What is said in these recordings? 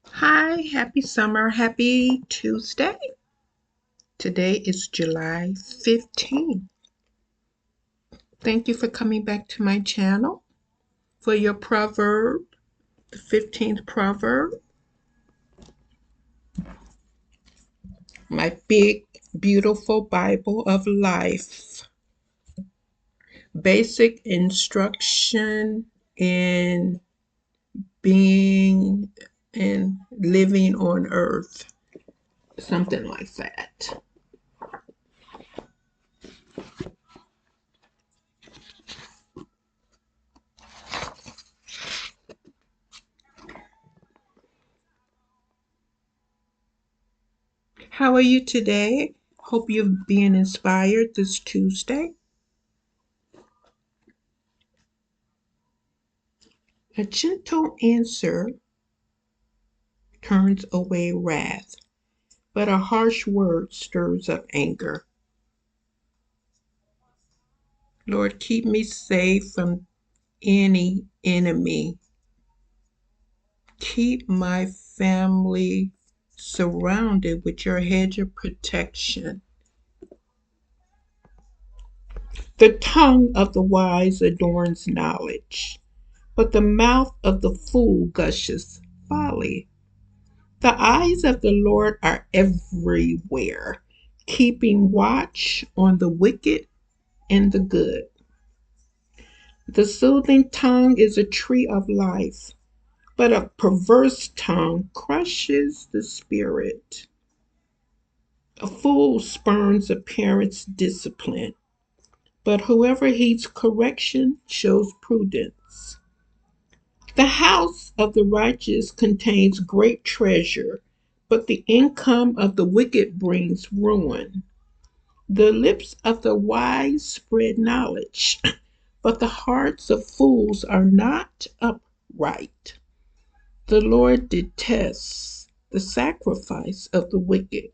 Hi, happy summer, happy Tuesday. Today is July 15th. Thank you for coming back to my channel for your proverb, the 15th proverb, my big, beautiful Bible of life. Basic instruction in being and living on earth, something like that. How are you today? Hope you're being inspired this Tuesday. A gentle answer turns away wrath, but a harsh word stirs up anger. Lord, keep me safe from any enemy. Keep my family surrounded with your hedge of protection. The tongue of the wise adorns knowledge, but the mouth of the fool gushes folly. The eyes of the Lord are everywhere, keeping watch on the wicked and the good. The soothing tongue is a tree of life, but a perverse tongue crushes the spirit. A fool spurns a parent's discipline, but whoever heeds correction shows prudence. The house of the righteous contains great treasure, but the income of the wicked brings ruin. The lips of the wise spread knowledge, but the hearts of fools are not upright. The Lord detests the sacrifice of the wicked,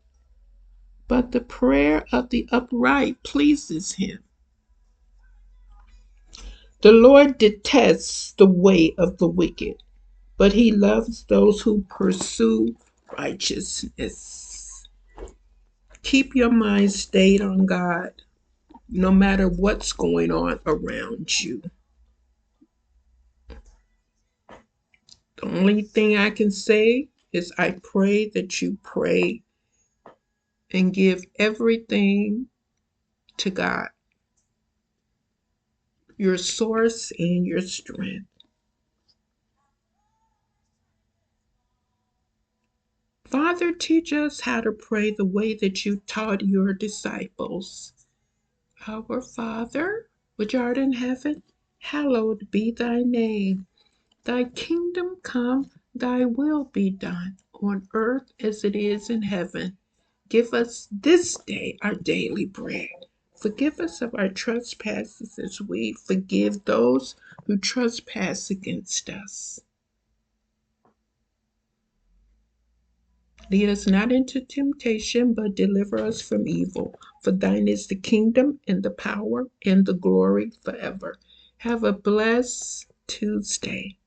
but the prayer of the upright pleases him. The Lord detests the way of the wicked, but he loves those who pursue righteousness. Keep your mind stayed on God, no matter what's going on around you. The only thing I can say is I pray that you pray and give everything to God, your source and your strength. Father, teach us how to pray the way that you taught your disciples. Our Father, which art in heaven, hallowed be thy name. Thy kingdom come, thy will be done, on earth as it is in heaven. Give us this day our daily bread. Forgive us of our trespasses as we forgive those who trespass against us. Lead us not into temptation, but deliver us from evil. For thine is the kingdom and the power and the glory forever. Have a blessed Tuesday.